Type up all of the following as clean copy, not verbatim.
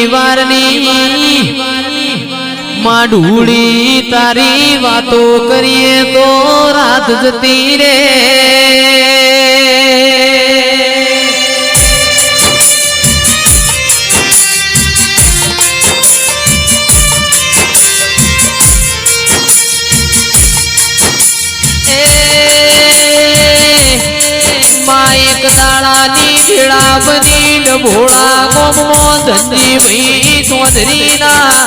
વારની માડુડી તારી વાતો કરીએ તો રાત જતી રે એક દાડાની ભેળા બની ડભોળા ગોમો ધનજી ભાઈ ચૌધરીના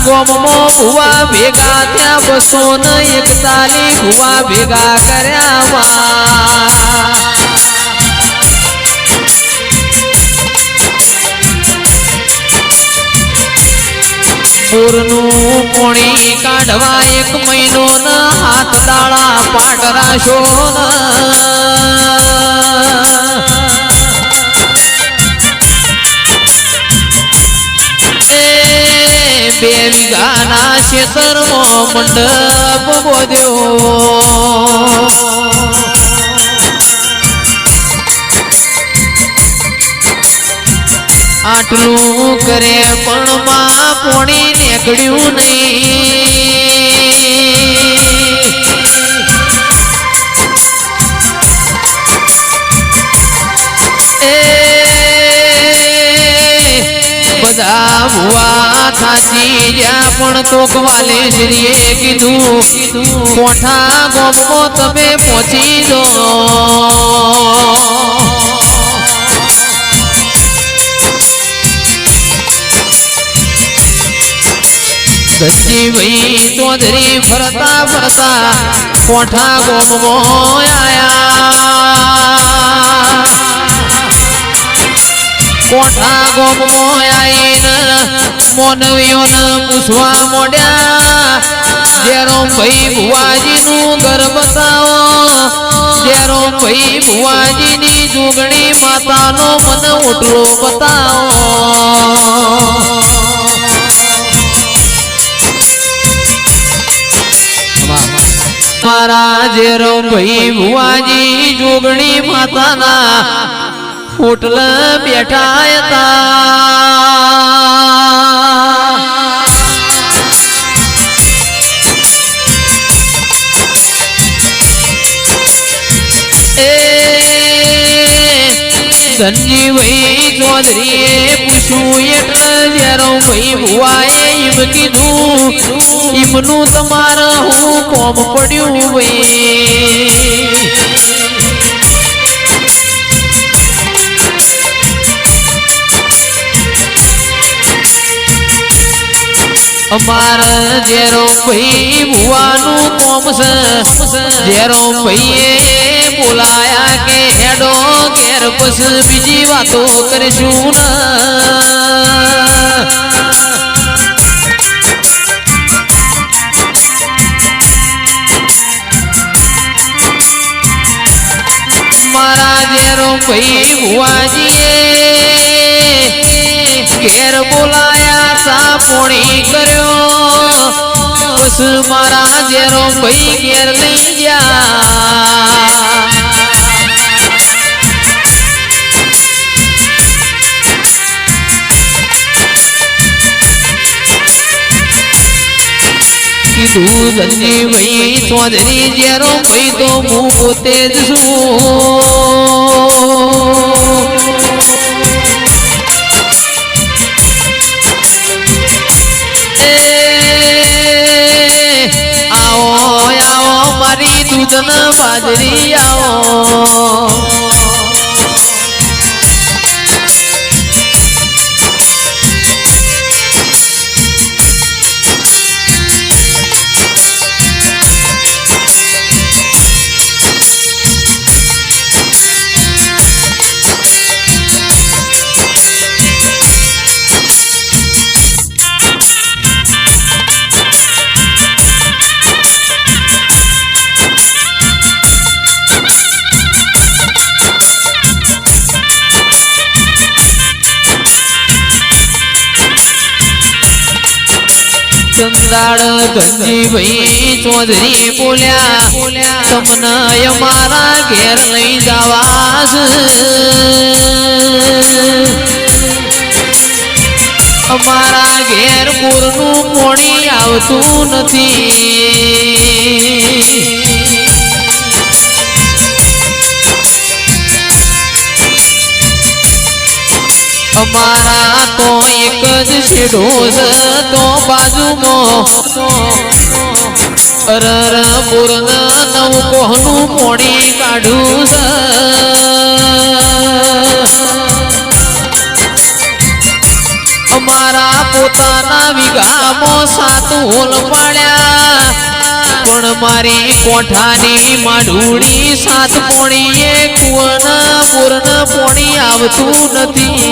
ગોમો ભુવા ભેગા થયા 241 ભુવા ભેગા કર્યા પૂરનું પોણી કાઢવા 1 મહિનો ના હાથ દાડા પાટરાશો બે વીઘાના ખેતરમાં મંડપ બોધ્યો આટલું કરે પણ માં પોણી નીકળ્યું નહીં બધા ભુવા થાચી ગયા પણ તોકવાલે શ્રીએ કીધું કોઠા ગોમો તમે પહોંચી જો ધનજી ભાઈ ચૌધરી ફરતા ફરતા કોઠા ગોમો આયા કોઠા ગોમો આઈને મોનવીઓને પૂછવા મોડ્યા જેરો ભાઈ ભુવાજીનું ઘર બતાવો જેરો ભાઈ ભુવાજીની જોગણી માતાનો મને ઓટલો બતાવો મારા જેરો ભાઈ ભુવાજી જોગણી માતાના ઓટલા બેઠા હતા ધનજી ભાઈ ચૌધરીએ પૂછ્યું એટલે જેરો ભાઈ ભુવાએ એમ કીધું એમનું તમારે હું કોમ પડ્યું ભાઈ અમારા જેરો ભાઈ ભુવાનું કોમ છે જેરો ભાઈએ બોલાયા કે હેડો ઘેર પછી બીજી વાતો કરીશું મારા જેરો ભાઈ ભુવાજીએ ઘેર બોલાયા સા પોણી કર્યો બસ મારા જેરો ભાઈ ઘેર લઈ ગયા કીધું ધનજી ભાઈ ચૌધરી જેરો ભાઈ તો હું પોતે જ મારી દૂધના બાજરી આવો ચંદાળ ધનજી ભાઈ ચૌધરી બોલ્યા તમને અમારા ઘેર લઈ જવા અમારા ઘેર પૂરનું પોણી આવતું નથી. અમારા તો એક જ છેડો છે તો બાજુમાં પૂર્ણ નવ કોહનું પોણી કાઢું છે. અમારા પોતાના વિઘામાં 7 હોલ પાડ્યા પણ મારી કોઠાની માઢુડી 7 પોણીએ કુવાના પૂર્ણ પોણી આવતું નથી.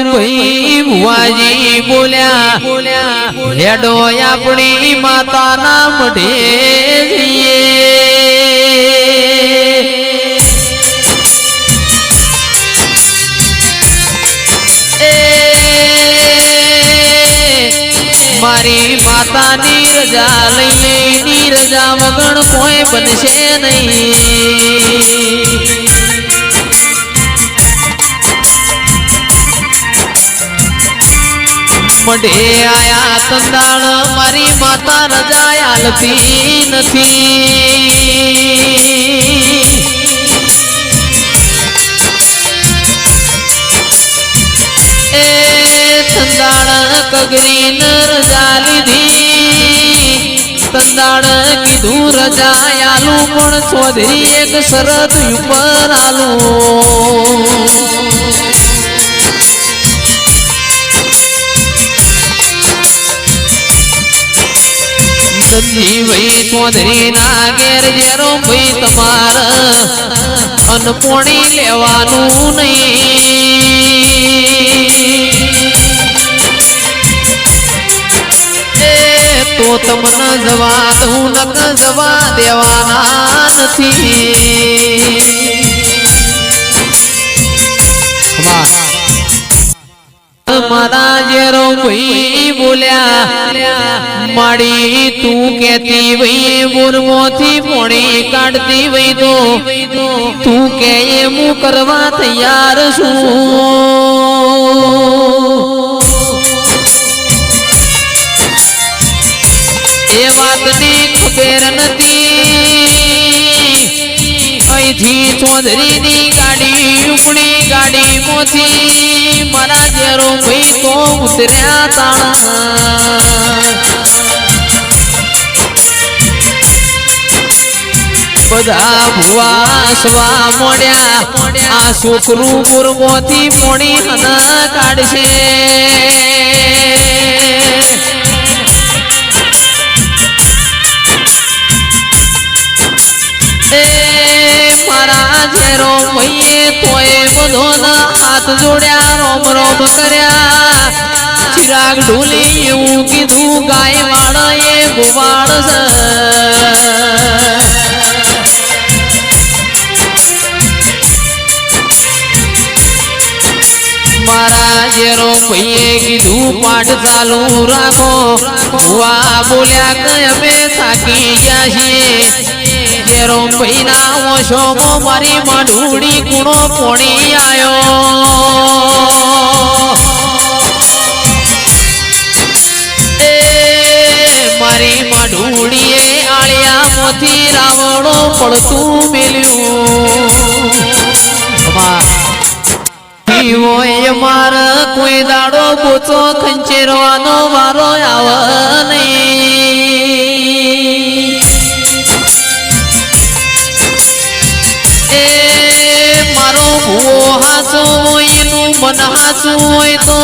ભાઈ ભુવાજી બોલ્યા હેડો આપણી માતાના મઢે જઈએ. મારી માતાની રજા લઈએ ની રજા વગર કોઈ બનશે નહીં. મઢે આયા તંદાળ મારી માતા રજા આલતી નથી. એ તંદાળ કગરીન રજા લીધી. તંદાળ કીધું રજા આલું પણ ચૌધરી એક શરત ઉપર આલું. ભાઈ ચૌધરી ના ઘેર જેરો ભાઈ તમારે અનપોણી લેવાનું નહીં. એ તો તમને જવા દઉં નક જવા દેવાના નથી. મારા જેરો ભાઈ બોલ્યા માડી તું કેતી ભાઈ બોરમોથી પોણી કાઢતી ભાઈ તો તું કે હું કરવા તૈયાર છું. એ વાતની ખબર નથી. અહીંથી ચૌધરીની ગાડી ઉપડી ગાડી મોથી મારા જેરો ભાઈ તો ઉતર્યા તાણા. બધા ભુવા સ્વા મોડ્યા આ છોકરું ગુરમોથી પોણી હના કાઢશે. મારા જેરો ભાઈએ તોય બધોના હાથ જોડ્યા રોમ રોમ કર્યા. ચિરાગ ઢોલી એવું કીધું ગાય વાળા એ ગોવાળ છે. મારા જેરો ભાઈએ કીધું પાઠ ચાલુ રાખો. ભુવા બોલ્યા કે અમે થાકી ગયા છીએ. જેરો ભાઈ ના ઓછોમાં મારી માઢુડી કુણો પોણી આયો. એ મારી માઢુડીએ આળિયામાંથી રાવણો પડતું મેલ્યું. મારા કોઈ દાડો બોચો ખંચેરવાનો વારો આવે નહીં. એ મારો ભૂવો હાચો હોય એનું મન હાચું હોય તો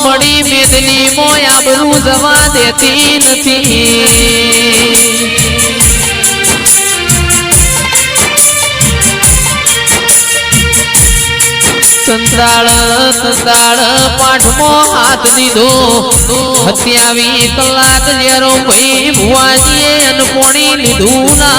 મળી મેદની મોય આબરૂ જવા દેતી નથી. સંતાળ પાઠમાં હાથ દીધો. 27 કલાક જેરો ભાઈ ભુવાજીએ અનપોણી લીધું ના.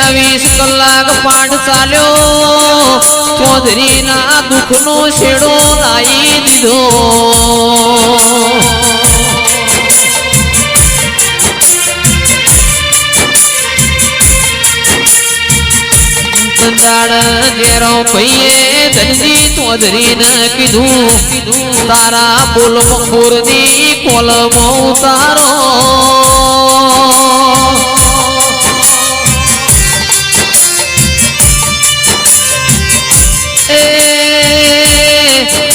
23 કલાક પાઠ ચાલ્યો ચૌધરીના દુઃખનો છેડો લાવી દીધો જેરો ભાઈએ ધનજી ચૌધરીને કીધું તારા બોલ મંગુરની કોલમાં ઉતારો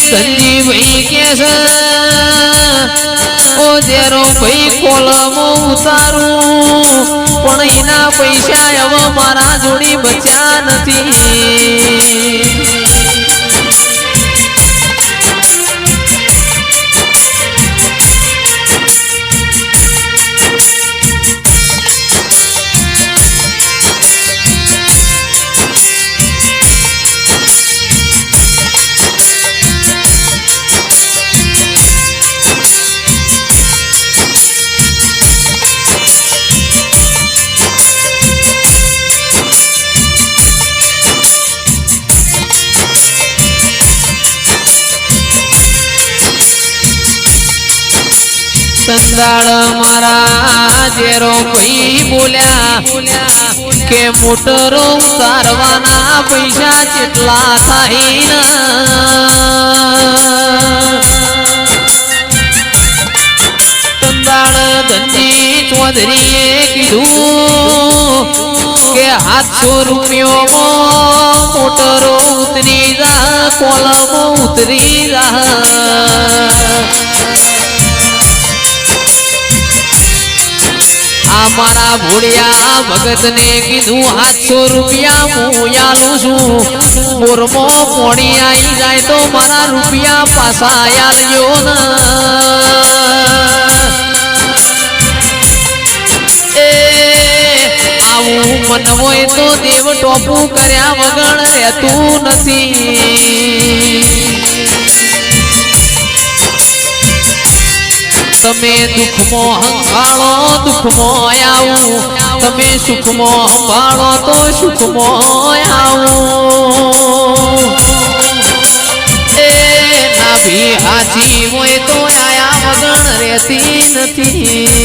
ધનજી ભાઈ કે છે ઓ જેરો ભાઈ કોલમાં ઉતારું પણ એના પૈસા હવે મારા જોડી બચ્યા નથી સંદાળ મારા જેરો ભાઈ બોલ્યા કે મોટરો ઉતારવાના પૈસા કેટલા થાય સંદાળ ધનજી ચૌધરીએ કીધું કે 700 રૂપિયામાં મોટરો ઉતરી જા કોલમાં ઉતરી જા મારા ભોળિયા ભગત ને કીધું 700 રૂપિયા હું આલું છું બોરમો મોડી આવી જાય તો મારા રૂપિયા પાછા આલજો ને આવું મન હોય તો દેવ ટોપું કર્યા વગર રહેતું નથી તમે દુઃખમાં હંભાળો દુઃખમાં આવું તમે સુખમાં હંભાળો તો સુખમાં આવું એ નાભી હાચી હોય તો આયા વગર રહેતી નથી